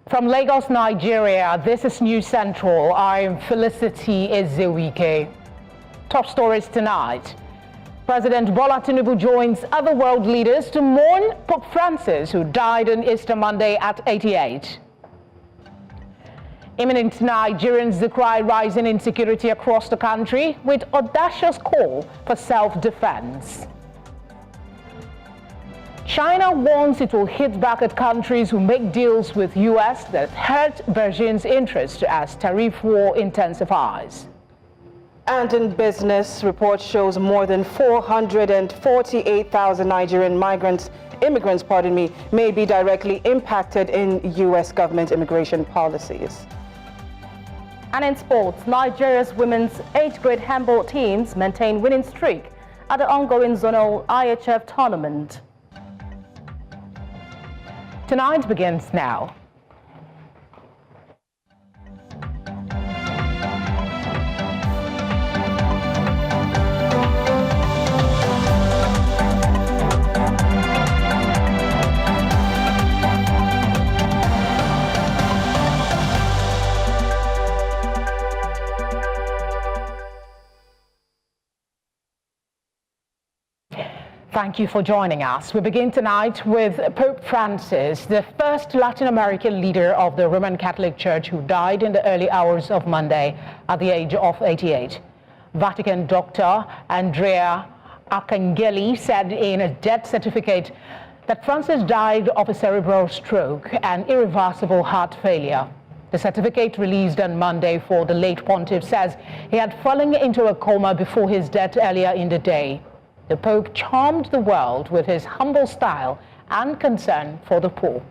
From Lagos, Nigeria, this is News Central. I'm Felicity Ezewike. Top stories tonight. President Bola Tinubu joins other world leaders to mourn Pope Francis, who died on Easter Monday at 88. Imminent Nigerians decry rising insecurity across the country with audacious call for self-defense. China warns it will hit back at countries who make deals with U.S. that hurt Beijing's interest as tariff war intensifies. And in business, report shows more than 448,000 Nigerian immigrants, may be directly impacted in U.S. government immigration policies. And in sports, Nigeria's women's 8th grade handball teams maintain winning streak at the ongoing zonal IHF tournament. Tonight begins now. Thank you for joining us. We begin tonight with Pope Francis, the first Latin American leader of the Roman Catholic Church who died in the early hours of Monday at the age of 88. Vatican doctor Andrea Arcangeli said in a death certificate that Francis died of a cerebral stroke and irreversible heart failure. The certificate released on Monday for the late pontiff says he had fallen into a coma before his death earlier in the day. The Pope charmed the world with his humble style and concern for the poor.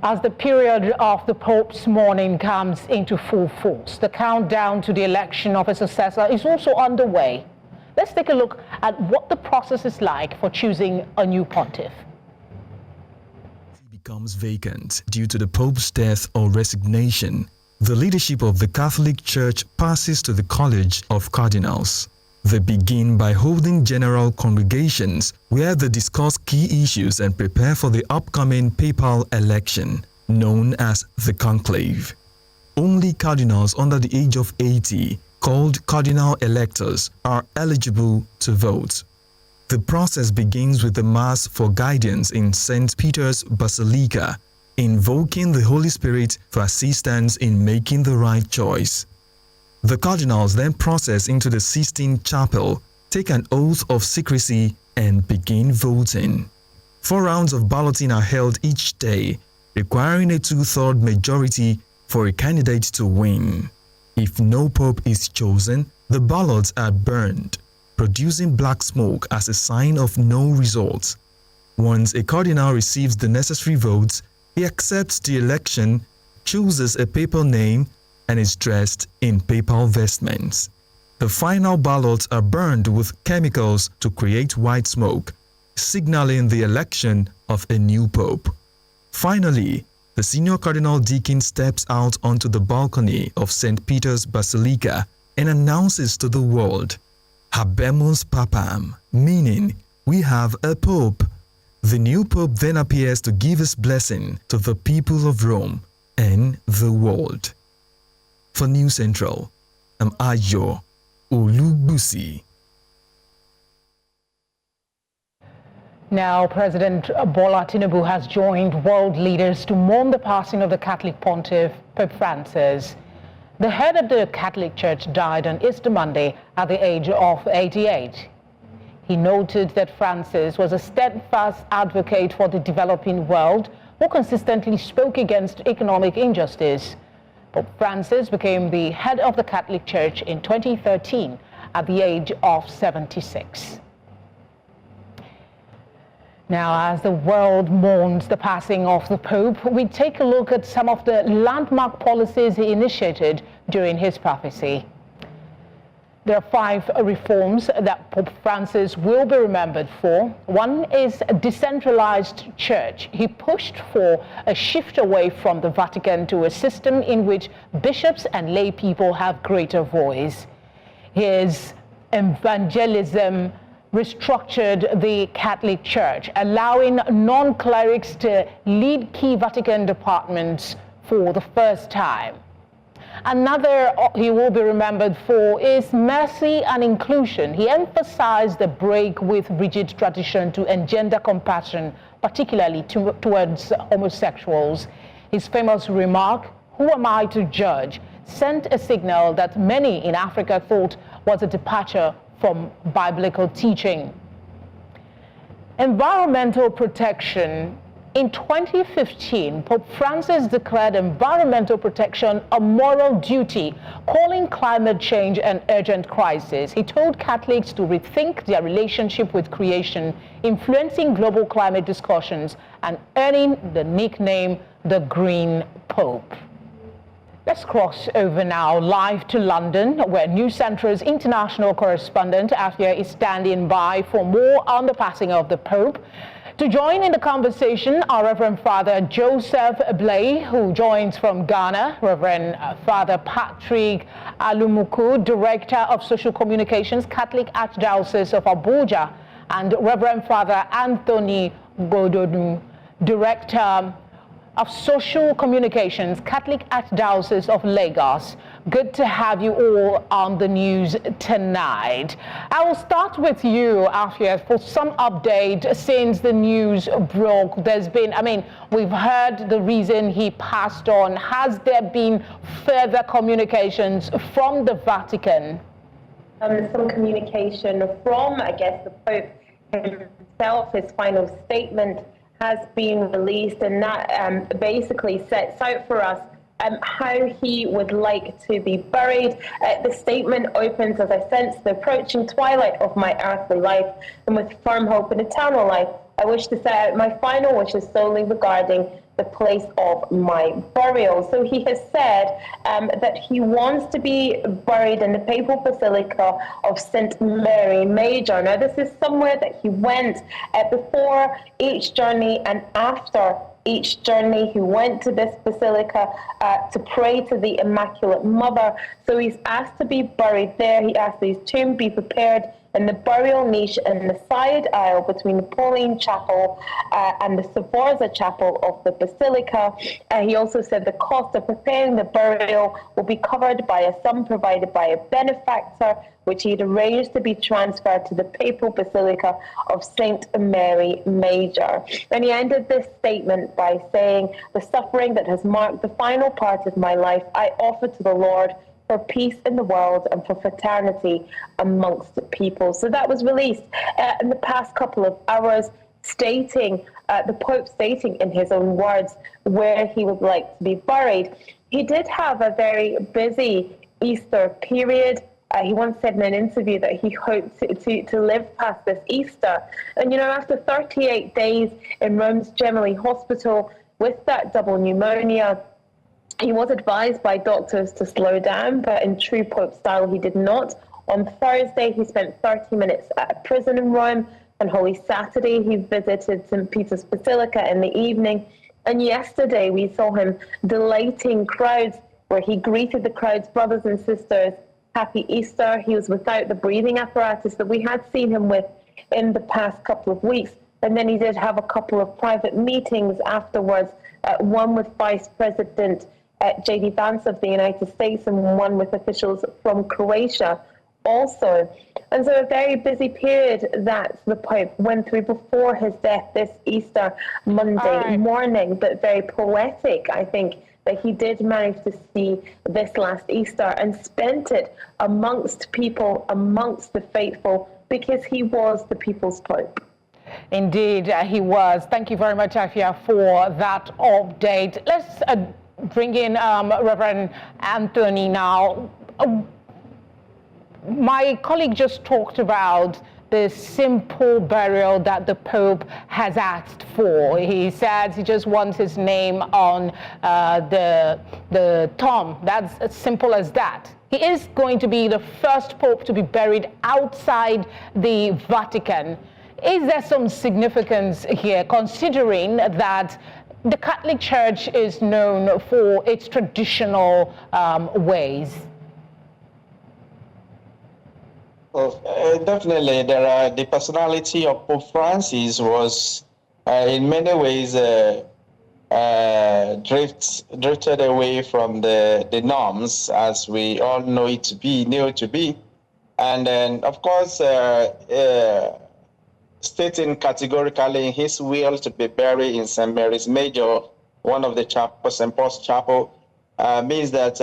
As the period of the Pope's mourning comes into full force, the countdown to the election of a successor is also underway. Let's take a look at what the process is like for choosing a new pontiff. He becomes vacant due to the Pope's death or resignation. The leadership of the Catholic Church passes to the College of Cardinals. They begin by holding general congregations where they discuss key issues and prepare for the upcoming papal election, known as the conclave. Only cardinals under the age of 80, called cardinal electors, are eligible to vote. The process begins with the Mass for guidance in St. Peter's Basilica, invoking the Holy Spirit for assistance in making the right choice. The cardinals then process into the Sistine Chapel, take an oath of secrecy, and begin voting. 4 rounds of balloting are held each day, requiring a 2/3 majority for a candidate to win. If no pope is chosen, the ballots are burned, producing black smoke as a sign of no result. Once a cardinal receives the necessary votes, he accepts the election, chooses a papal name, and is dressed in papal vestments. The final ballots are burned with chemicals to create white smoke, signaling the election of a new pope. Finally, the senior cardinal deacon steps out onto the balcony of St. Peter's Basilica and announces to the world, "Habemus Papam," meaning we have a pope. The new pope then appears to give his blessing to the people of Rome and the world. For News Central, I'm Ayo Olubusi. Now, President Bola Tinubu has joined world leaders to mourn the passing of the Catholic pontiff, Pope Francis. The head of the Catholic Church died on Easter Monday at the age of 88. He noted that Francis was a steadfast advocate for the developing world who consistently spoke against economic injustice. Pope Francis became the head of the Catholic Church in 2013 at the age of 76. Now, as the world mourns the passing of the Pope, we take a look at some of the landmark policies he initiated during his papacy. There are 5 reforms that Pope Francis will be remembered for. One is a decentralized church. He pushed for a shift away from the Vatican to a system in which bishops and lay people have greater voice. His evangelism restructured the Catholic Church, allowing non-clerics to lead key Vatican departments for the first time. Another he will be remembered for is mercy and inclusion. He emphasized the break with rigid tradition to engender compassion, particularly towards homosexuals. His famous remark, "Who am I to judge?" sent a signal that many in Africa thought was a departure from biblical teaching. Environmental protection. In 2015, Pope Francis declared environmental protection a moral duty, calling climate change an urgent crisis. He told Catholics to rethink their relationship with creation, influencing global climate discussions and earning the nickname the Green Pope. Let's cross over now live to London, where News Centre's international correspondent Afia is standing by for more on the passing of the Pope. To join in the conversation are Reverend Father Joseph Blay, who joins from Ghana, Reverend Father Patrick Alumuku, Director of Social Communications, Catholic Archdiocese of Abuja, and Reverend Father Anthony Godonu, Director of Social Communications, Catholic Archdiocese of Lagos. Good to have you all on the news tonight. I will start with you, Afia, for some update since the news broke. There's been, we've heard the reason he passed on. Has there been further communications from the Vatican? Some communication from, the Pope himself. His final statement has been released, and that basically sets out for us how he would like to be buried. The statement opens, as I sense the approaching twilight of my earthly life, and with firm hope in eternal life, I wish to set out my final wishes solely regarding the place of my burial. So he has said that he wants to be buried in the Papal Basilica of St. Mary Major. Now, this is somewhere that he went before each journey and after each journey. He went to this basilica to pray to the Immaculate Mother. So he's asked to be buried there. He asked that his tomb be prepared in the burial niche in the side aisle between the Pauline Chapel and the Sforza Chapel of the Basilica. He also said the cost of preparing the burial will be covered by a sum provided by a benefactor, which he had arranged to be transferred to the Papal Basilica of St. Mary Major. And he ended this statement by saying, "The suffering that has marked the final part of my life, I offer to the Lord for peace in the world and for fraternity amongst the people." So that was released in the past couple of hours, stating, the Pope stating in his own words where he would like to be buried. He did have a very busy Easter period. He once said in an interview that he hoped to live past this Easter. And, after 38 days in Rome's Gemelli Hospital with that double pneumonia, he was advised by doctors to slow down, but in true Pope style, he did not. On Thursday, he spent 30 minutes at a prison in Rome. On Holy Saturday, he visited St. Peter's Basilica in the evening. And yesterday, we saw him delighting crowds, where he greeted the crowd's brothers and sisters, Happy Easter. He was without the breathing apparatus that we had seen him with in the past couple of weeks. And then he did have a couple of private meetings afterwards, one with Vice President J.D. Vance of the United States and one with officials from Croatia also. And so a very busy period that the Pope went through before his death this Easter Monday morning, but very poetic, I think, that he did manage to see this last Easter and spent it amongst people, amongst the faithful, because he was the people's Pope. Indeed, he was. Thank you very much, Afia, for that update. Let's bring in Reverend Anthony now. My colleague just talked about the simple burial that the Pope has asked for. He says he just wants his name on the tomb. That's as simple as that. He is going to be the first Pope to be buried outside the Vatican. Is there some significance here, considering that the Catholic Church is known for its traditional ways? Definitely, the personality of Pope Francis was in many ways drifted away from the norms as we all know it to be, knew it to be. And then, of course, stating categorically in his will to be buried in St. Mary's Major, one of the chapels, St. Paul's Chapel, means that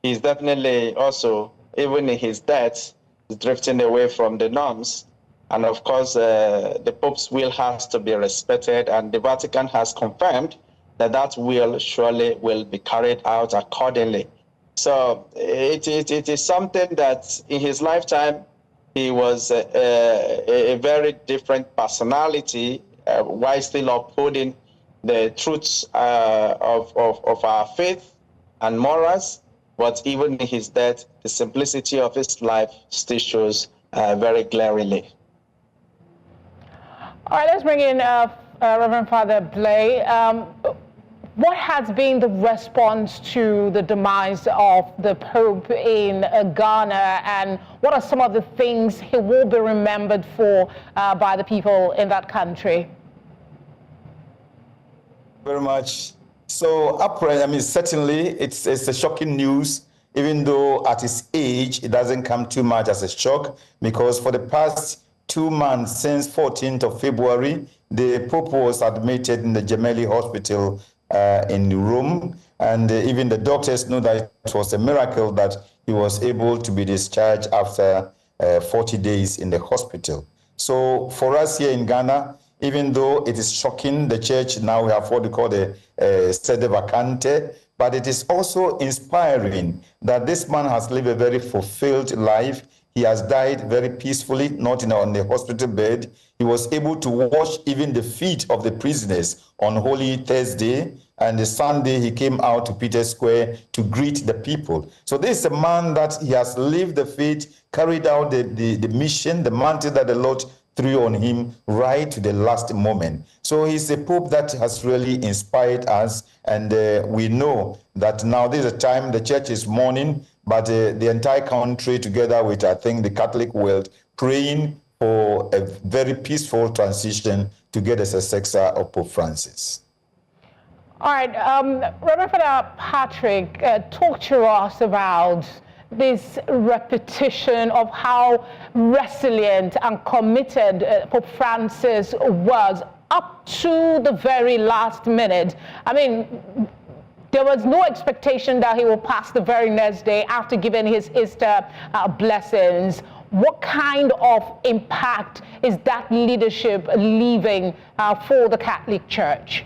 he's definitely also, even in his death, drifting away from the norms. And of course, the Pope's will has to be respected, and the Vatican has confirmed that that will surely will be carried out accordingly. So it is something that in his lifetime, he was a very different personality while still upholding the truths of our faith and morals. But even in his death, the simplicity of his life still shows very glaringly. All right, let's bring in Reverend Father Blay. What has been the response to the demise of the Pope in Ghana, and what are some of the things he will be remembered for by the people in that country? Very much. So, certainly it's a shocking news, even though at his age, it doesn't come too much as a shock, because for the past 2 months, since 14th of February, the Pope was admitted in the Gemelli Hospital in Rome, and even the doctors know that it was a miracle that he was able to be discharged after 40 days in the hospital. So for us here in Ghana, even though it is shocking, the church now we have what we call the sede vacante, but it is also inspiring that this man has lived a very fulfilled life. He has died very peacefully, not on the hospital bed. He was able to wash even the feet of the prisoners on Holy Thursday, and the Sunday he came out to Peter Square to greet the people. So this is a man that he has lived the faith, carried out the mission, the mantle that the Lord threw on him right to the last moment. So he's a Pope that has really inspired us, and we know that now this is a time the church is mourning, but the entire country together with, I think, the Catholic world, praying for a very peaceful transition to get a successor of Pope Francis. All right, Reverend Father Patrick, talk to us about this repetition of how resilient and committed Pope Francis was up to the very last minute. I mean, there was no expectation that he will pass the very next day after giving his Easter blessings. What kind of impact is that leadership leaving for the Catholic Church?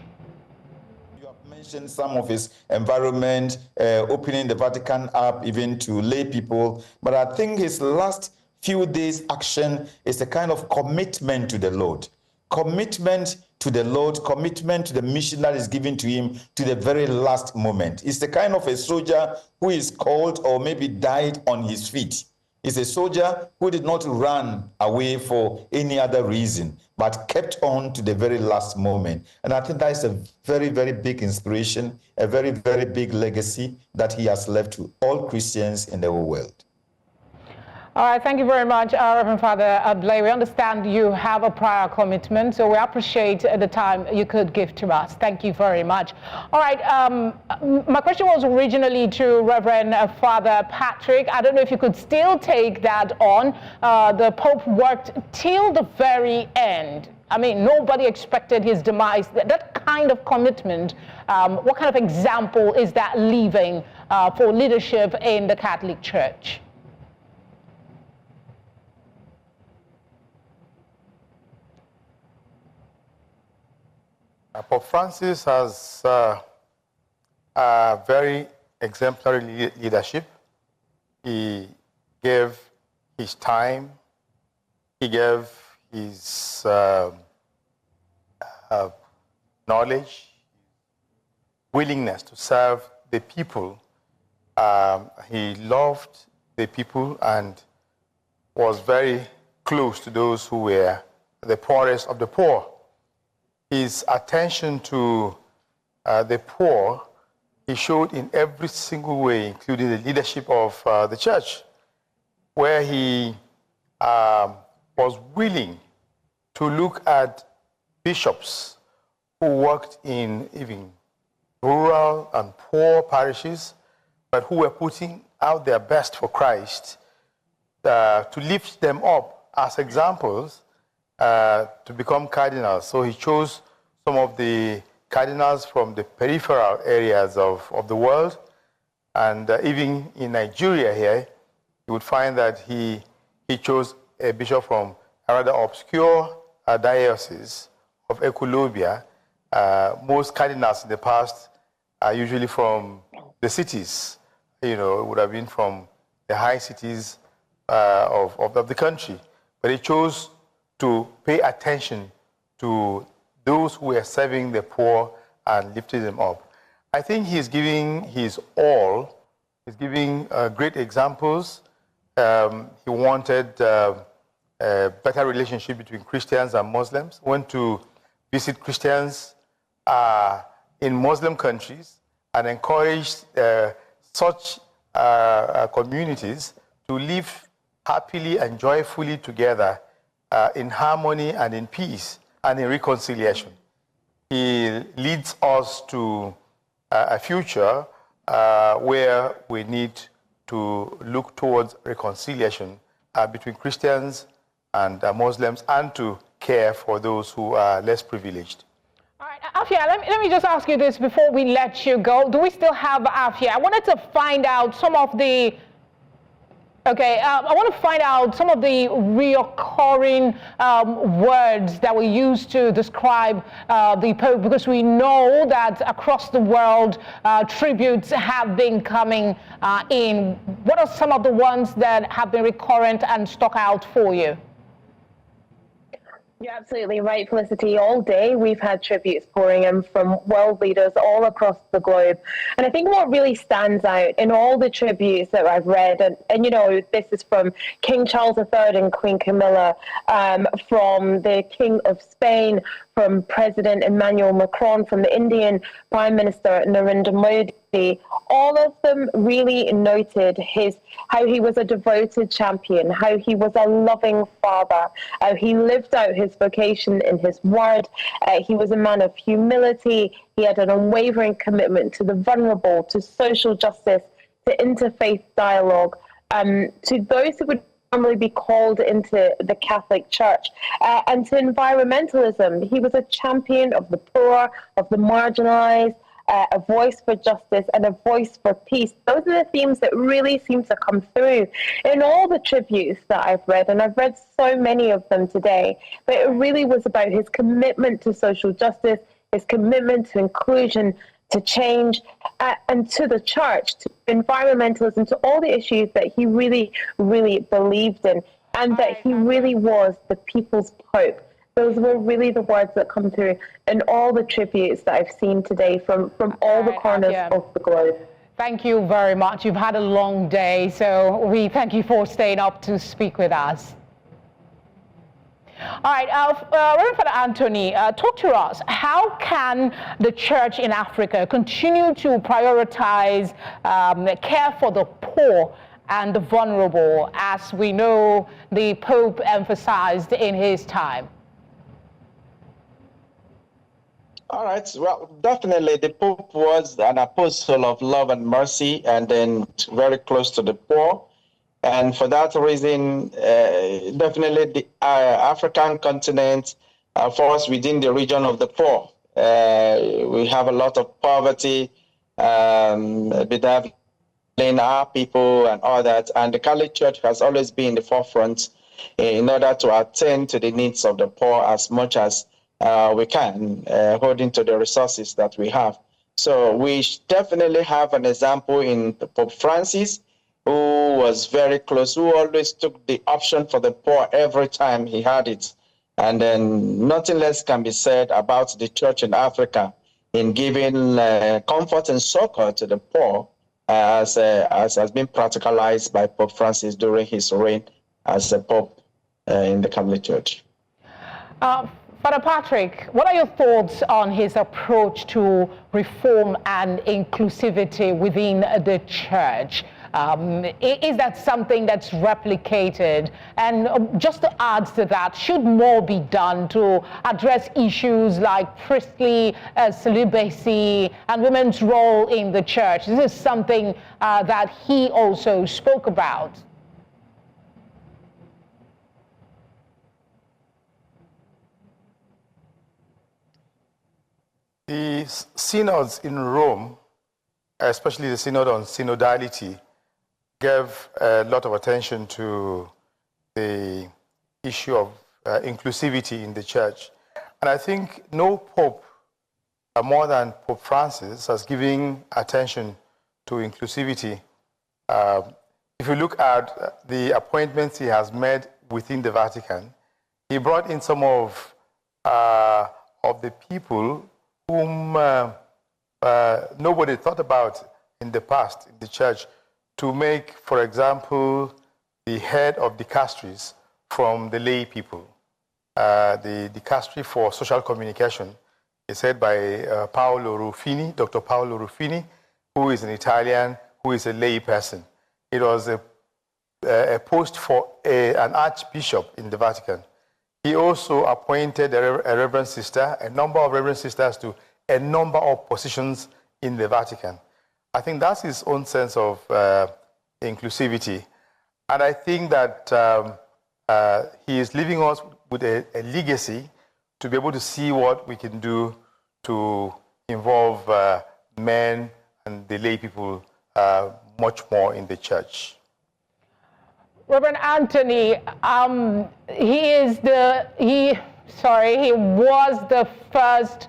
You have mentioned some of his environment, opening the Vatican up even to lay people, but I think his last few days' action is a kind of commitment to the Lord. Commitment to the Lord, commitment to the mission that is given to him to the very last moment. It's the kind of a soldier who is called or maybe died on his feet. It's a soldier who did not run away for any other reason, but kept on to the very last moment. And I think that is a very, very big inspiration, a very, very big legacy that he has left to all Christians in the whole world. All right, thank you very much, Reverend Father Blay. We understand you have a prior commitment, so we appreciate the time you could give to us. Thank you very much. All right, my question was originally to Reverend Father Patrick. I don't know if you could still take that on. The Pope worked till the very end. I mean, nobody expected his demise. That kind of commitment, what kind of example is that leaving for leadership in the Catholic Church? Pope Francis has a very exemplary leadership. He gave his time, he gave his knowledge, willingness to serve the people. He loved the people and was very close to those who were the poorest of the poor. His attention to the poor, he showed in every single way, including the leadership of the church, where he was willing to look at bishops who worked in even rural and poor parishes, but who were putting out their best for Christ, to lift them up as examples to become cardinals. So he chose some of the cardinals from the peripheral areas of the world. And even in Nigeria here, you would find that he chose a bishop from a rather obscure diocese of Ekulobia. Most cardinals in the past are usually from the cities. You know, it would have been from the high cities of the country. But he chose to pay attention to those who were serving the poor and lifting them up. I think he's giving his all. He's giving great examples. He wanted a better relationship between Christians and Muslims. Went to visit Christians in Muslim countries and encouraged such communities to live happily and joyfully together in harmony and in peace and in reconciliation. He leads us to a future where we need to look towards reconciliation between Christians and Muslims, and to care for those who are less privileged. All right, Afia, let me just ask you this before we let you go. Do we still have Afia? I wanted to find out some of the I want to find out some of the reoccurring words that we use to describe the Pope, because we know that across the world tributes have been coming in. What are some of the ones that have been recurrent and stuck out for you? You're absolutely right, Felicity. All day we've had tributes pouring in from world leaders all across the globe. And I think what really stands out in all the tributes that I've read, and you know, this is from King Charles III and Queen Camilla, from the King of Spain, from President Emmanuel Macron, from the Indian Prime Minister Narendra Modi, all of them really noted how he was a devoted champion, how he was a loving father, how he lived out his vocation in his word. He was a man of humility. He had an unwavering commitment to the vulnerable, to social justice, to interfaith dialogue, to those who would normally be called into the Catholic Church, and to environmentalism. He was a champion of the poor, of the marginalized, a voice for justice and a voice for peace. Those are the themes that really seem to come through in all the tributes that I've read, and I've read so many of them today. But it really was about his commitment to social justice, his commitment to inclusion, to change, and to the church, to environmentalism, to all the issues that he really, really believed in, and that he really was the people's Pope. Those were really the words that come through in all the tributes that I've seen today from all the corners of the globe. Thank you very much. You've had a long day, so we thank you for staying up to speak with us. All right, Reverend Father Anthony, talk to us. How can the church in Africa continue to prioritize care for the poor and the vulnerable, as we know the Pope emphasized in his time? All right. Well, definitely the Pope was an apostle of love and mercy, and then very close to the poor. And for that reason, definitely the African continent falls within the region of the poor. We have a lot of poverty, bedazzling our people and all that. And the Catholic Church has always been in the forefront in order to attend to the needs of the poor as much as we can, according to the resources that we have. So we definitely have an example in Pope Francis, who was very close, who always took the option for the poor every time he had it. And then nothing less can be said about the church in Africa in giving comfort and succor to the poor, as has been practicalized by Pope Francis during his reign as a Pope in the Catholic Church. Father Patrick, what are your thoughts on his approach to reform and inclusivity within the church? Is that something that's replicated? And just to add to that, should more be done to address issues like priestly celibacy and women's role in the church? This is something that he also spoke about. The synods in Rome, especially the synod on synodality, gave a lot of attention to the issue of inclusivity in the church. And I think no pope, more than Pope Francis, has given attention to inclusivity. If you look at the appointments he has made within the Vatican, he brought in some of the people whom nobody thought about in the past in the church, to make, for example, the head of dicasteries from the lay people. The dicastery for social communication is head by Paolo Ruffini, Dr. Paolo Ruffini, who is an Italian, who is a lay person. It was a post for an archbishop in the Vatican. He also appointed a reverend sister, a number of reverend sisters to a number of positions in the Vatican. I think that's his own sense of inclusivity. And I think that he is leaving us with a legacy to be able to see what we can do to involve men and the lay people much more in the church. Reverend Anthony, he was the first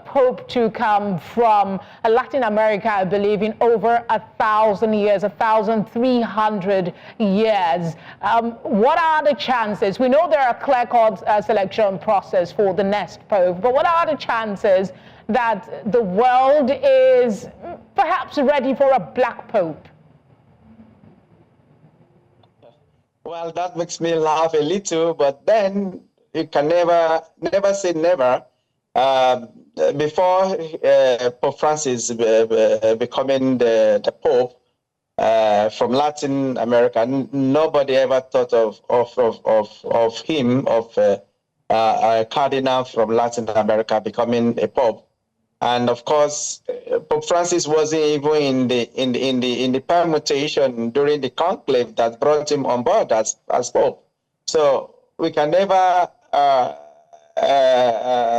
pope to come from Latin America, I believe, in over 1,000 years, 1,300 years. What are the chances? We know there are a clear-cut selection process for the next pope, but what are the chances that the world is perhaps ready for a black pope? Well, that makes me laugh a little, but then you can never say never. Before Pope Francis becoming the Pope from Latin America, nobody ever thought of him, a cardinal from Latin America becoming a Pope. And of course, Pope Francis wasn't even in the permutation during the conclave that brought him on board as Pope. So we can never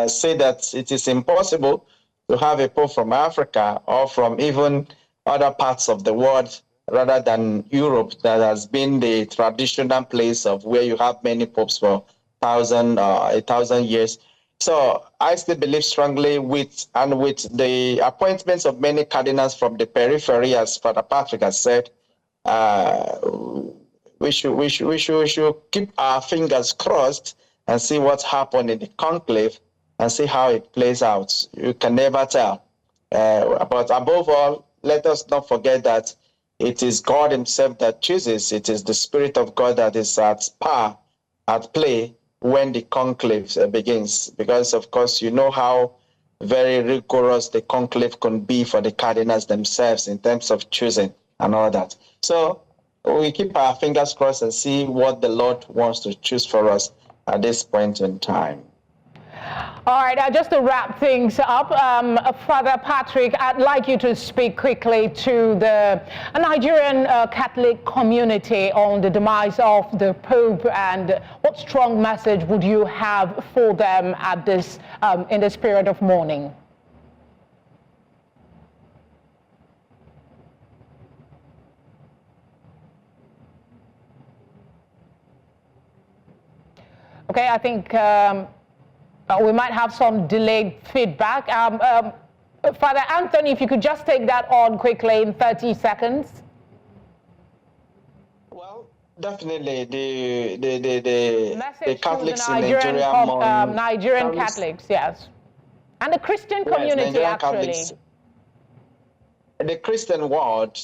say that it is impossible to have a Pope from Africa or from even other parts of the world rather than Europe, that has been the traditional place of where you have many popes for 1,000 years. So I still believe strongly with the appointments of many cardinals from the periphery, as Father Patrick has said, we should keep our fingers crossed and see what's happened in the conclave and see how it plays out. You can never tell. But above all, let us not forget that it is God himself that chooses. It is the Spirit of God that is at play when the conclave begins. Because, of course, you know how very rigorous the conclave can be for the cardinals themselves in terms of choosing and all that. So we keep our fingers crossed and see what the Lord wants to choose for us at this point in time. All right, just to wrap things up, Father Patrick, I'd like you to speak quickly to the Nigerian Catholic community on the demise of the Pope, and what strong message would you have for them at this in this period of mourning? Okay, I think we might have some delayed feedback. Father Anthony, if you could just take that on quickly in 30 seconds. Well, definitely the Catholics in Nigerian Catholics, yes. And the Christian community, yes, actually. Catholics, the Christian world,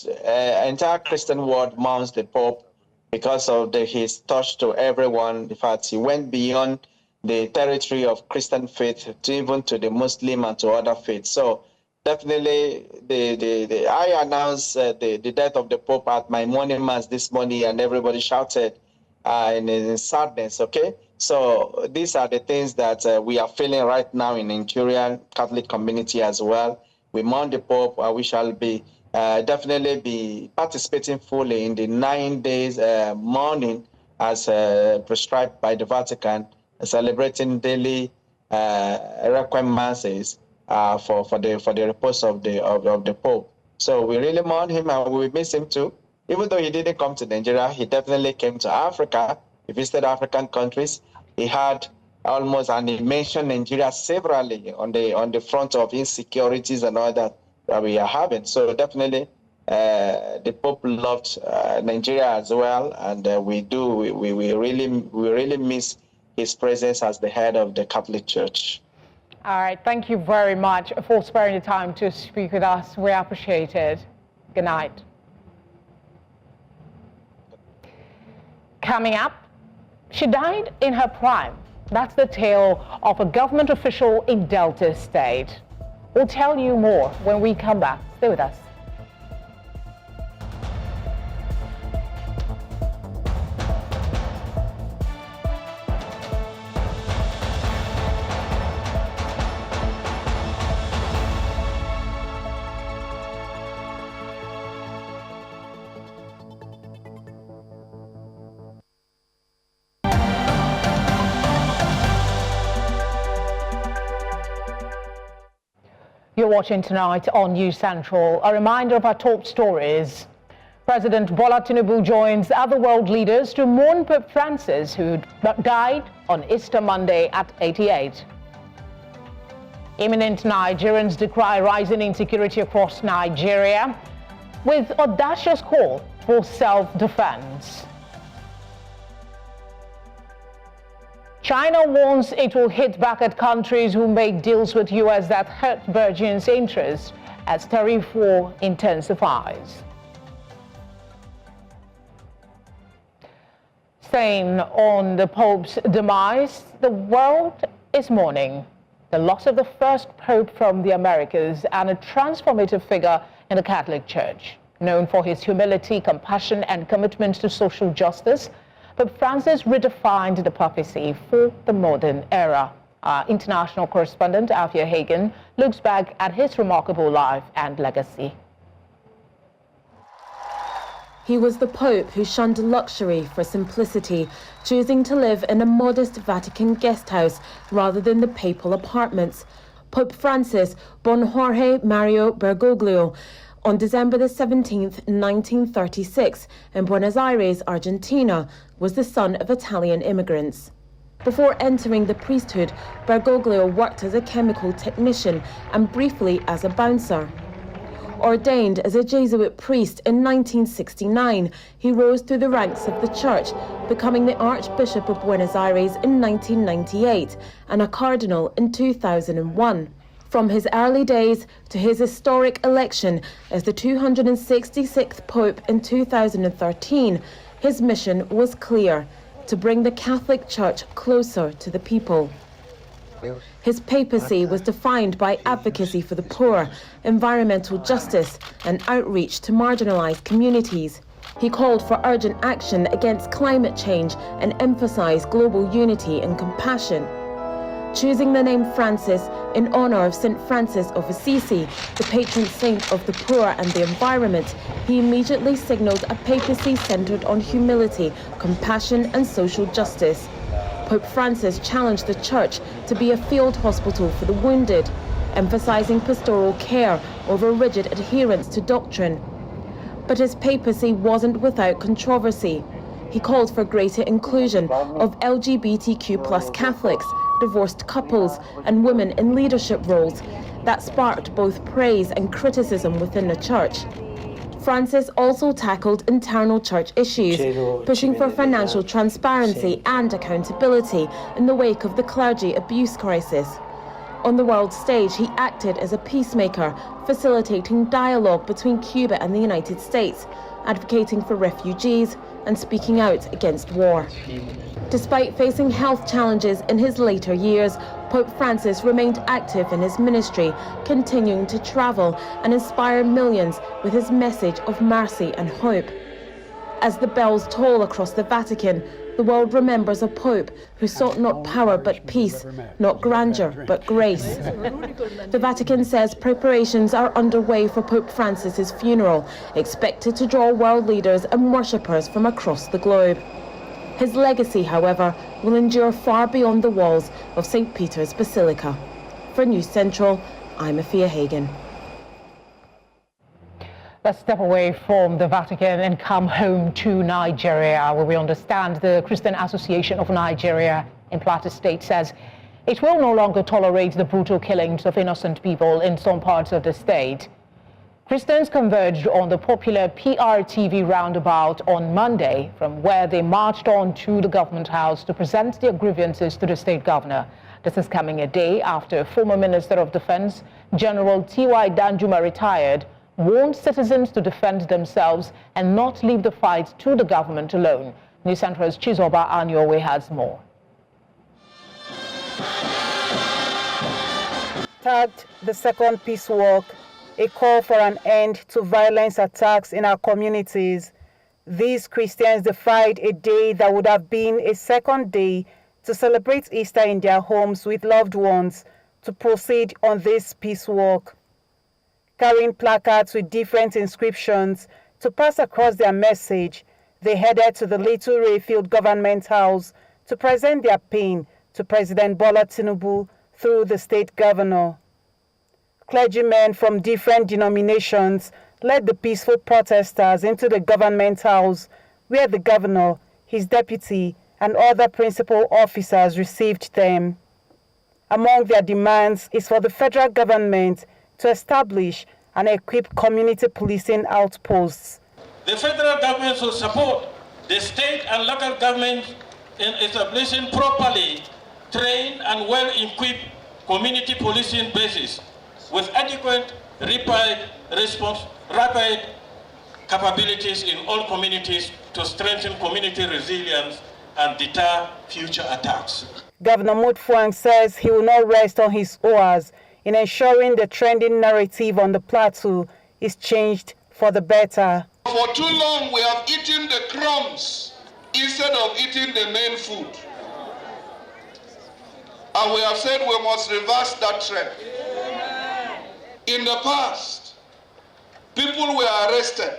entire Christian world mourns the Pope because of his touch to everyone. In fact, he went beyond the territory of Christian faith to even to the Muslim and to other faiths. So definitely, I announced the death of the Pope at my morning mass this morning, and everybody shouted in sadness, okay? So these are the things that we are feeling right now in the Nigerian Catholic community as well. We mourn the Pope, we shall be definitely be participating fully in the 9 days mourning as prescribed by the Vatican, celebrating daily requiem masses for the repose of the Pope. So we really mourn him, and we miss him too. Even though he didn't come to Nigeria, he definitely came to Africa. He visited African countries. He had almost, and he mentioned Nigeria severally on the front of insecurities and all that we are having. So definitely, the Pope loved Nigeria as well, and we really miss his presence as the head of the Catholic Church. All right, thank you very much for sparing the time to speak with us. We appreciate it. Good night. Coming up, she died in her prime. That's the tale of a government official in Delta State. We'll tell you more when we come back. Stay with us. You're watching tonight on News Central. A reminder of our top stories. President Bola Tinubu joins other world leaders to mourn Pope Francis, who died on Easter Monday at 88. Eminent Nigerians decry rising insecurity across Nigeria with audacious call for self-defense. China warns it will hit back at countries who make deals with U.S. that hurt Virgin's interests as tariff war intensifies. Staying on the Pope's demise, the world is mourning the loss of the first Pope from the Americas and a transformative figure in the Catholic Church. Known for his humility, compassion, and commitment to social justice, Pope Francis redefined the papacy for the modern era. Our international correspondent, Afia Hagen, looks back at his remarkable life and legacy. He was the Pope who shunned luxury for simplicity, choosing to live in a modest Vatican guest house rather than the papal apartments. Pope Francis, born Jorge Mario Bergoglio, on December the 17th, 1936, in Buenos Aires, Argentina, was the son of Italian immigrants. Before entering the priesthood, Bergoglio worked as a chemical technician and briefly as a bouncer. Ordained as a Jesuit priest in 1969, he rose through the ranks of the church, becoming the Archbishop of Buenos Aires in 1998 and a cardinal in 2001. From his early days to his historic election as the 266th Pope in 2013, his mission was clear: to bring the Catholic Church closer to the people. His papacy was defined by advocacy for the poor, environmental justice, and outreach to marginalized communities. He called for urgent action against climate change and emphasized global unity and compassion. Choosing the name Francis in honor of St. Francis of Assisi, the patron saint of the poor and the environment, he immediately signaled a papacy centered on humility, compassion, and social justice. Pope Francis challenged the Church to be a field hospital for the wounded, emphasizing pastoral care over rigid adherence to doctrine. But his papacy wasn't without controversy. He called for greater inclusion of LGBTQ+ Catholics, divorced couples, and women in leadership roles. That sparked both praise and criticism within the Church. Francis also tackled internal church issues, pushing for financial transparency and accountability in the wake of the clergy abuse crisis. On the world stage, he acted as a peacemaker, facilitating dialogue between Cuba and the United States, advocating for refugees, and speaking out against war. Despite facing health challenges in his later years, Pope Francis remained active in his ministry, continuing to travel and inspire millions with his message of mercy and hope. As the bells toll across the Vatican, the world remembers a pope who sought not power but peace, not grandeur but grace. The Vatican says preparations are underway for Pope Francis's funeral, expected to draw world leaders and worshippers from across the globe. His legacy, however, will endure far beyond the walls of St. Peter's Basilica. For News Central, I'm Afia Hagen. Let's step away from the Vatican and come home to Nigeria, where we understand the Christian Association of Nigeria in Plateau State says it will no longer tolerate the brutal killings of innocent people in some parts of the state. Christians converged on the popular PRTV roundabout on Monday, from where they marched on to the government house to present their grievances to the state governor. This is coming a day after former Minister of Defense, General T.Y. Danjuma, retired, warned citizens to defend themselves and not leave the fight to the government alone. News Central's Chizoba Anyowe has more. Tagged the second peace walk, a call for an end to violence attacks in our communities. These Christians defied a day that would have been a second day to celebrate Easter in their homes with loved ones to proceed on this peace walk. Carrying placards with different inscriptions to pass across their message, they headed to the Little Rayfield Government House to present their pain to President Bola Tinubu through the state governor. Clergymen from different denominations led the peaceful protesters into the government house, where the governor, his deputy, and other principal officers received them. Among their demands is for the federal government to establish and equip community policing outposts. The federal government should support the state and local governments in establishing properly trained and well-equipped community policing bases with adequate rapid capabilities in all communities to strengthen community resilience and deter future attacks. Governor Mutfwang says he will not rest on his oars in ensuring the trending narrative on the plateau is changed for the better. For too long, we have eaten the crumbs instead of eating the main food. And we have said we must reverse that trend. In the past, people were arrested,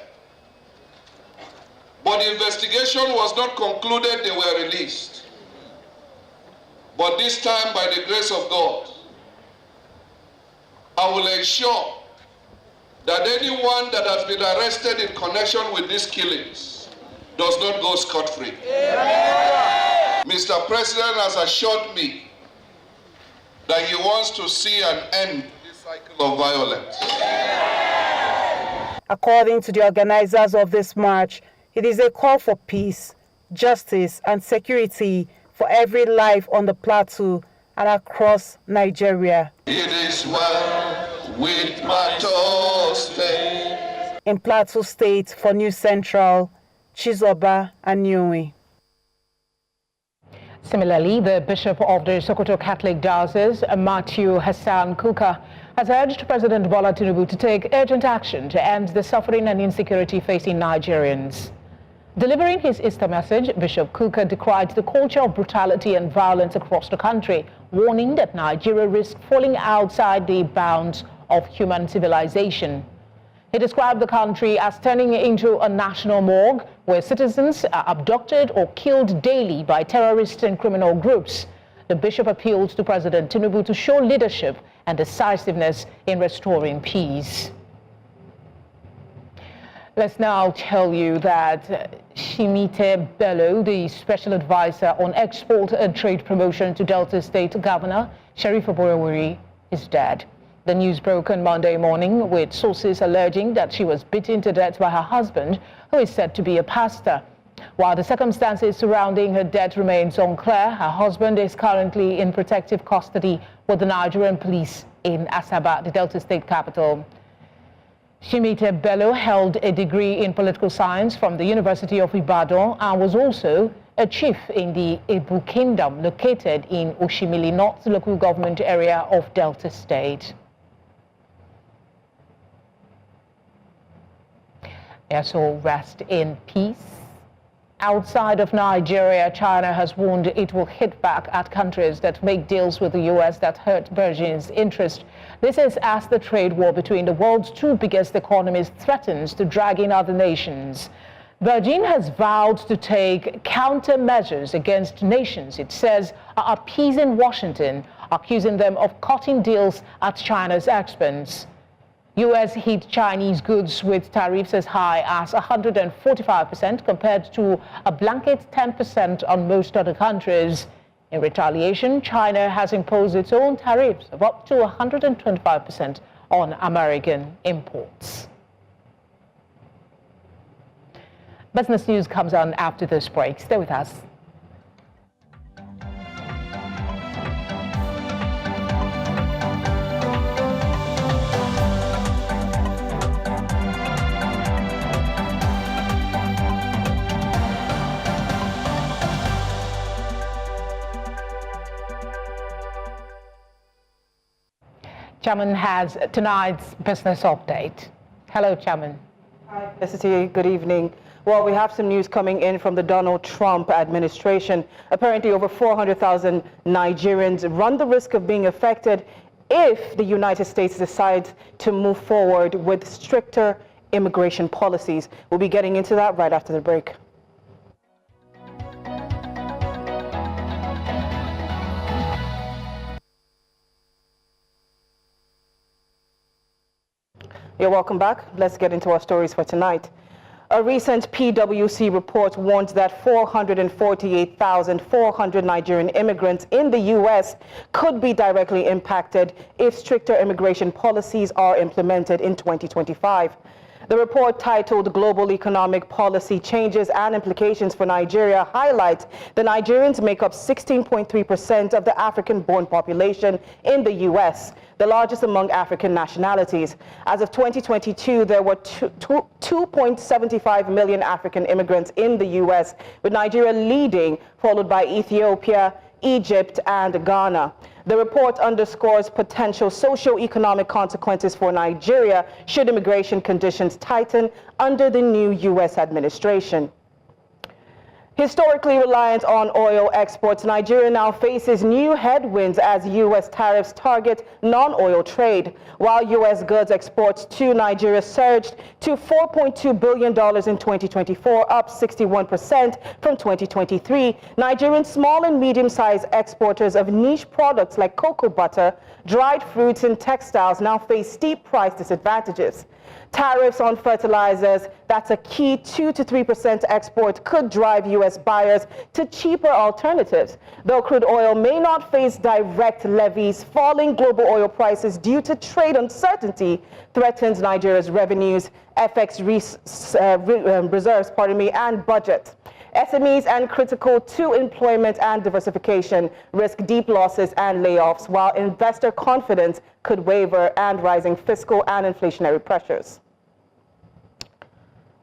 but the investigation was not concluded, they were released. But this time, by the grace of God, I will ensure that anyone that has been arrested in connection with these killings does not go scot-free. Mr. President has assured me that he wants to see an end to this cycle of violence. According to the organizers of this march, it is a call for peace, justice, and security for every life on the plateau and across Nigeria. It is well with Plateau State. In Plateau State, for News Central, Chizoba Anyowe. Similarly, the Bishop of the Sokoto Catholic Diocese, Matthew Hassan Kuka, has urged President Bola Tinubu to take urgent action to end the suffering and insecurity facing Nigerians. Delivering his Easter message, Bishop Kuka decried the culture of brutality and violence across the country, warning that Nigeria risks falling outside the bounds of human civilization. He described the country as turning into a national morgue where citizens are abducted or killed daily by terrorists and criminal groups. The bishop appealed to President Tinubu to show leadership and decisiveness in restoring peace. Let's now tell you that Shimite Bello, the special advisor on export and trade promotion to Delta State Governor Sheriff Oborowori, is dead. The news broke on Monday morning, with sources alleging that she was beaten to death by her husband, who is said to be a pastor. While the circumstances surrounding her death remains unclear, her husband is currently in protective custody with the Nigerian police in Asaba, the Delta State capital. Shimite Bello held a degree in political science from the University of Ibadan and was also a chief in the Ibu Kingdom located in Oshimili North local government area of Delta State. Yes, all rest in peace. Outside of Nigeria, China has warned it will hit back at countries that make deals with the U.S. that hurt Beijing's interest. This is as the trade war between the world's two biggest economies threatens to drag in other nations. Beijing has vowed to take countermeasures against nations it says are appeasing Washington, accusing them of cutting deals at China's expense. U.S. hit Chinese goods with tariffs as high as 145% compared to a blanket 10% on most other countries. In retaliation, China has imposed its own tariffs of up to 125% on American imports. Business news comes on after this break. Stay with us. Chairman has tonight's business update. Hello, Chairman. Hi, Felicity. Good evening. Well, we have some news coming in from the Donald Trump administration. Apparently, over 400,000 Nigerians run the risk of being affected if the United States decides to move forward with stricter immigration policies. We'll be getting into that right after the break. You're welcome back. Let's get into our stories for tonight. A recent PwC report warns that 448,400 Nigerian immigrants in the U.S. could be directly impacted if stricter immigration policies are implemented in 2025. The report, titled Global Economic Policy Changes and Implications for Nigeria, highlights that Nigerians make up 16.3% of the African-born population in the U.S., the largest among African nationalities. As of 2022, there were 2.75 million African immigrants in the U.S., with Nigeria leading, followed by Ethiopia, Egypt, and Ghana. The report underscores potential socio-economic consequences for Nigeria should immigration conditions tighten under the new U.S. administration. Historically reliant on oil exports, Nigeria now faces new headwinds as U.S. tariffs target non-oil trade. While U.S. goods exports to Nigeria surged to $4.2 billion in 2024, up 61% from 2023, Nigerian small and medium-sized exporters of niche products like cocoa butter, dried fruits, and textiles now face steep price disadvantages. Tariffs on fertilizers, that's a key 2 to 3% export, could drive U.S. buyers to cheaper alternatives. Though crude oil may not face direct levies, falling global oil prices due to trade uncertainty threatens Nigeria's revenues, FX reserves, and budget. SMEs and critical to employment and diversification risk deep losses and layoffs, while investor confidence could waver and rising fiscal and inflationary pressures.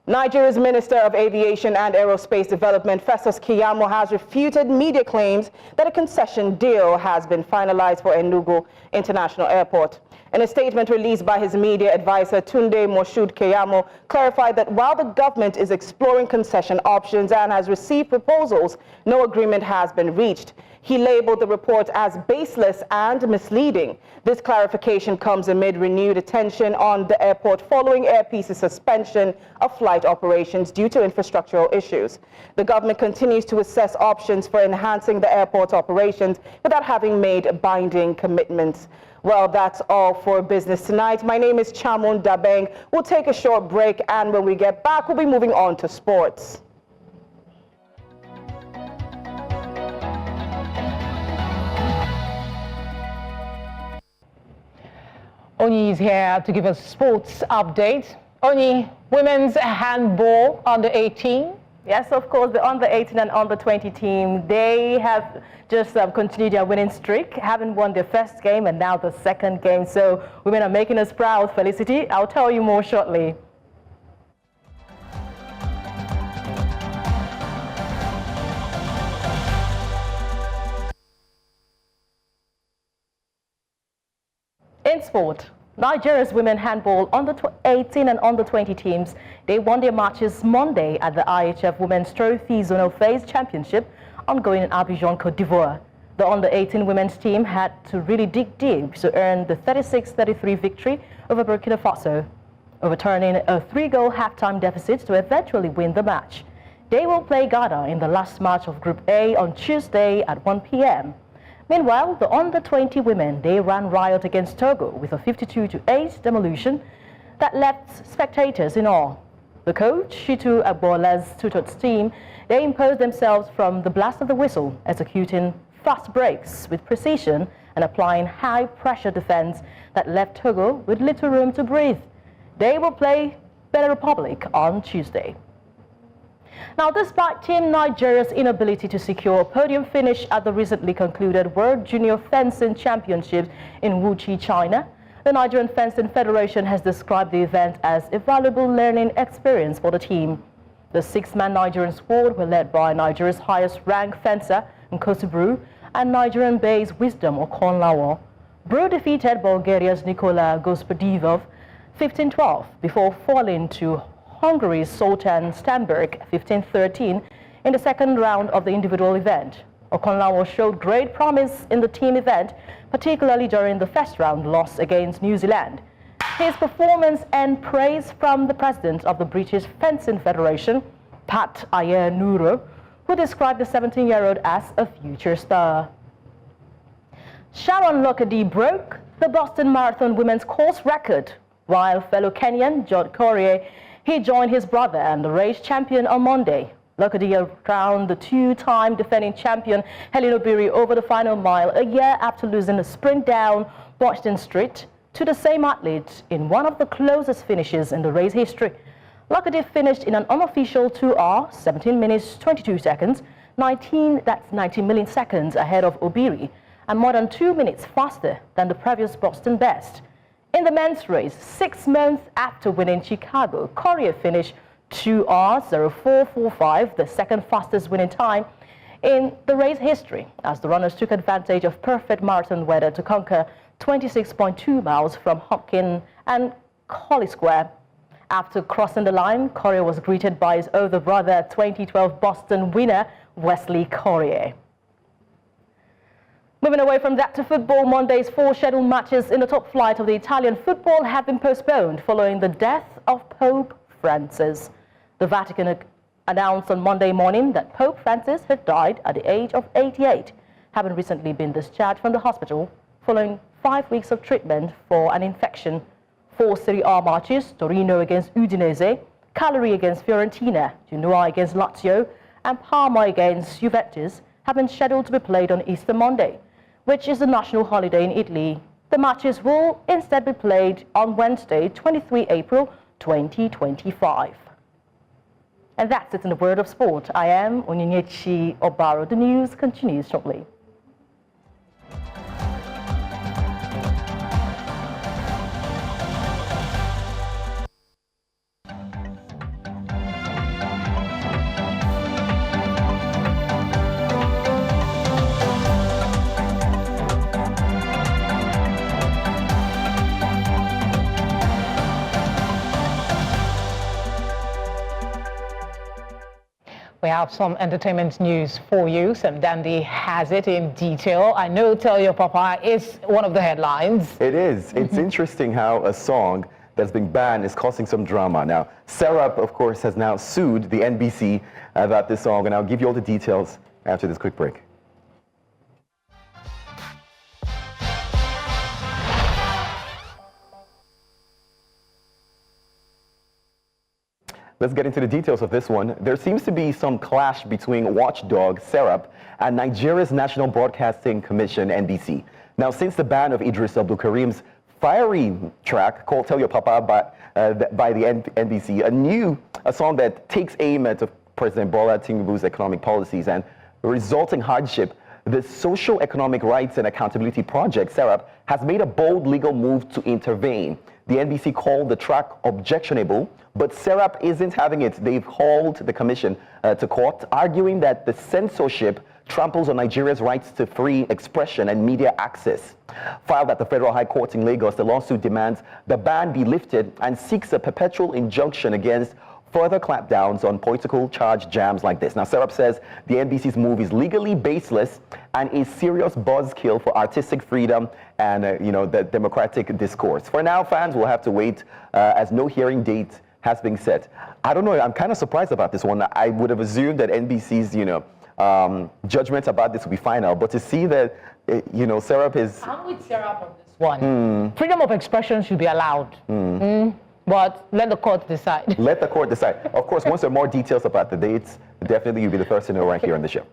Nigeria's Minister of Aviation and Aerospace Development, Festus Keyamo, has refuted media claims that a concession deal has been finalized for Enugu International Airport. In a statement released by his media advisor, Tunde Moshood Keyamo clarified that while the government is exploring concession options and has received proposals, no agreement has been reached. He labeled the report as baseless and misleading. This clarification comes amid renewed attention on the airport following Air Peace's suspension of flight operations due to infrastructural issues. The government continues to assess options for enhancing the airport's operations without having made binding commitments. Well, that's all for business tonight. My name is Chamun Dabeng. We'll take a short break, and when we get back, we'll be moving on to sports. Oni is here to give us sports update. Oni, women's handball under 18. Yes, of course, the under 18 and under 20 team, they have just continued their winning streak, having won their first game and now the second game. So women are making us proud, Felicity. I'll tell you more shortly. In sport, Nigeria's women handball under 18 and under 20 teams, they won their matches Monday at the IHF Women's Trophy Zonal Phase Championship ongoing in Abuja, Cote d'Ivoire. The under 18 women's team had to really dig deep to earn the 36-33 victory over Burkina Faso, overturning a 3-goal halftime deficit to eventually win the match. They will play Ghana in the last match of Group A on Tuesday at 1 p.m. Meanwhile, the under-20 women, they ran riot against Togo with a 52-8 demolition that left spectators in awe. The coach, Shitu Agbola's Tutot's team, they imposed themselves from the blast of the whistle, executing fast breaks with precision and applying high-pressure defense that left Togo with little room to breathe. They will play Benin Republic on Tuesday. Now, despite Team Nigeria's inability to secure a podium finish at the recently concluded World Junior Fencing Championships in Wuxi, China, the Nigerian Fencing Federation has described the event as a valuable learning experience for the team. The 6-man Nigerian squad were led by Nigeria's highest-ranked fencer, Nkosi Bru, and Nigerian-based Wisdom Okonlawo. Bru defeated Bulgaria's Nikola Gospodivov 15-12 before falling to Hungary's Sultan Stamberg 15-13 in the second round of the individual event. Okonlawo showed great promise in the team event, particularly during the first round loss against New Zealand. His performance earned praise from the president of the British Fencing Federation, Pat Ayer Nuro, who described the 17-year-old as a future star. Sharon Lokedi broke the Boston Marathon women's course record, while fellow Kenyan George Korir, he joined his brother and the race champion on Monday. Lokedi crowned the 2-time defending champion Helen Obiri over the final mile a year after losing a sprint down Boston Street to the same athlete in one of the closest finishes in the race history. Lokedi finished in an unofficial 2 hours, 17 minutes, 22 seconds, 19 milliseconds ahead of Obiri, and more than 2 minutes faster than the previous Boston best. In the men's race, 6 months after winning Chicago, Korir finished 2 hours, 04:45, the second fastest winning time in the race history, as the runners took advantage of perfect marathon weather to conquer 26.2 miles from Hopkins and Colley Square. After crossing the line, Korir was greeted by his older brother, 2012 Boston winner, Wesley Korir. Moving away from that to football, Monday's 4 scheduled matches in the top flight of the Italian football have been postponed following the death of Pope Francis. The Vatican announced on Monday morning that Pope Francis had died at the age of 88, having recently been discharged from the hospital following 5 weeks of treatment for an infection. 4 Serie A matches, Torino against Udinese, Cagliari against Fiorentina, Genoa against Lazio, and Parma against Juventus, have been scheduled to be played on Easter Monday, which is the national holiday in Italy. The matches will instead be played on Wednesday, 23 April 2025. And that's it in the world of sport. I am Onyinyechi Obaro. The news continues shortly. We have some entertainment news for you. Sam Dandy has it in detail. I know Tell Your Papa is one of the headlines. It is. It's interesting how a song that's been banned is causing some drama. Now, Serap, of course, has now sued the NBC about this song, and I'll give you all the details after this quick break. Let's get into the details of this one. There seems to be some clash between watchdog Serap and Nigeria's National Broadcasting Commission, NBC. Now, since the ban of Idris Abdul Karim's fiery track called Tell Your Papa by the NBC, a song that takes aim at President Bola Tinubu's economic policies and resulting hardship, the Social Economic Rights and Accountability Project, Serap, has made a bold legal move to intervene. The NBC called the track objectionable, but Serap isn't having it. They've hauled the commission to court, arguing that the censorship tramples on Nigeria's rights to free expression and media access. Filed at the Federal High Court in Lagos, the lawsuit demands the ban be lifted and seeks a perpetual injunction against further clampdowns on political charge jams like this. Now, Serap says the NBC's move is legally baseless and a serious buzzkill for artistic freedom and, the democratic discourse. For now, fans will have to wait as no hearing date has been set. I don't know. I'm kind of surprised about this one. I would have assumed that NBC's, judgment about this will be final. But to see that, Serap is... I'm with Serap on this one. Freedom of expression should be allowed. But let the court decide. Let the court decide. Of course, once there are more details about the dates, definitely you'll be the first to know right here on the show.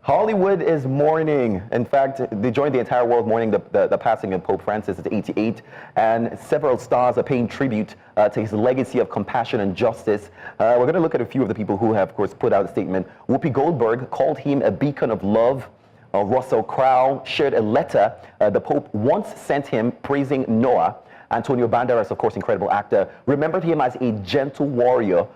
Hollywood is mourning. In fact, they joined the entire world mourning the passing of Pope Francis at 88, and several stars are paying tribute to his legacy of compassion and justice. We're going to look at a few of the people who have, of course, put out a statement. Whoopi Goldberg called him a beacon of love. Russell Crowe shared a letter the Pope once sent him praising Noah. Antonio Banderas, of course, incredible actor, remembered him as a gentle warrior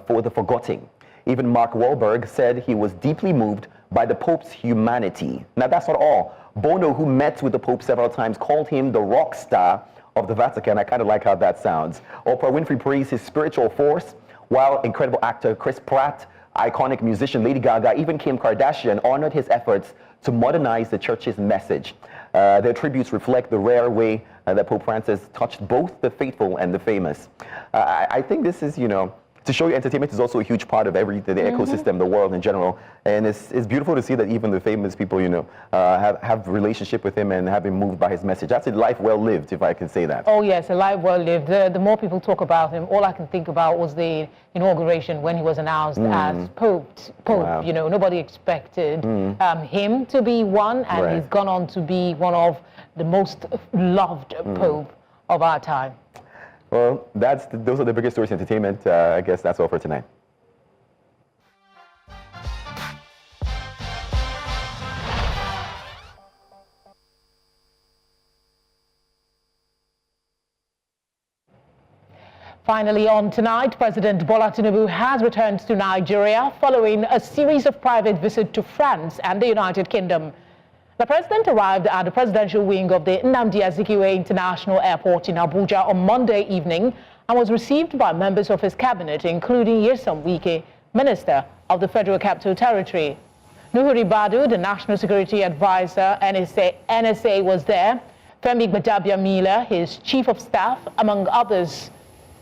for the forgotten. Even Mark Wahlberg said he was deeply moved by the Pope's humanity. Now, that's not all. Bono, who met with the Pope several times, called him the rock star of the Vatican. I kind of like how that sounds. Oprah Winfrey praised his spiritual force, while incredible actor Chris Pratt, iconic musician Lady Gaga, even Kim Kardashian honored his efforts to modernize the church's message. Their tributes reflect the rare way that Pope Francis touched both the faithful and the famous. I think this is, to show you entertainment is also a huge part of the ecosystem, the world in general. And it's beautiful to see that even the famous people, have a relationship with him and have been moved by his message. That's a life well lived, if I can say that. Oh, yes, a life well lived. The more people talk about him, all I can think about was the inauguration when he was announced as Pope. Wow. Nobody expected him to be one, and he's gone on to be one of the most loved Pope of our time. Well, those are the biggest stories in entertainment. I guess that's all for tonight. Finally, on tonight, President Bola Tinubu has returned to Nigeria following a series of private visits to France and the United Kingdom. The president arrived at the presidential wing of the Nnamdi Azikiwe International Airport in Abuja on Monday evening and was received by members of his cabinet, including Nyesom Wike, Minister of the Federal Capital Territory. Nuhu Ribadu, the National Security Advisor, NSA, was there. Femi Gbajabiamila, his Chief of Staff, among others.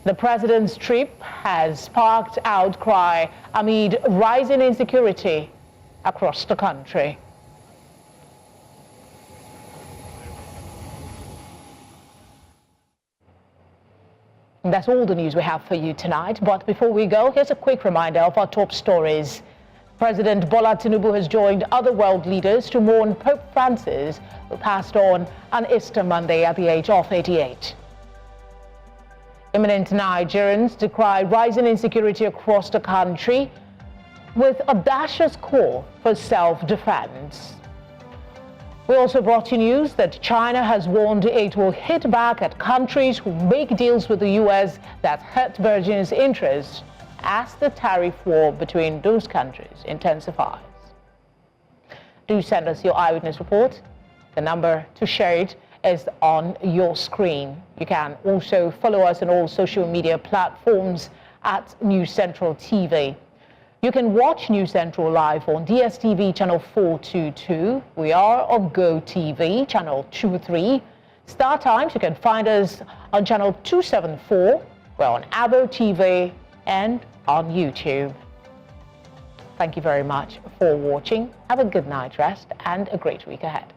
The president's trip has sparked outcry amid rising insecurity across the country. And that's all the news we have for you tonight. But before we go, here's a quick reminder of our top stories. President Bola Tinubu has joined other world leaders to mourn Pope Francis, who passed on Easter Monday at the age of 88. Eminent Nigerians decry rising insecurity across the country with audacious call for self-defense. We also brought you news that China has warned it will hit back at countries who make deals with the U.S. that hurt Virgin's interests as the tariff war between those countries intensifies. Do send us your eyewitness report. The number to share it is on your screen. You can also follow us on all social media platforms at News Central TV. You can watch News Central live on DSTV channel 422. We are on Go TV channel 23. Star Times, you can find us on channel 274. We're on Abo TV and on YouTube. Thank you very much for watching. Have a good night rest and a great week ahead.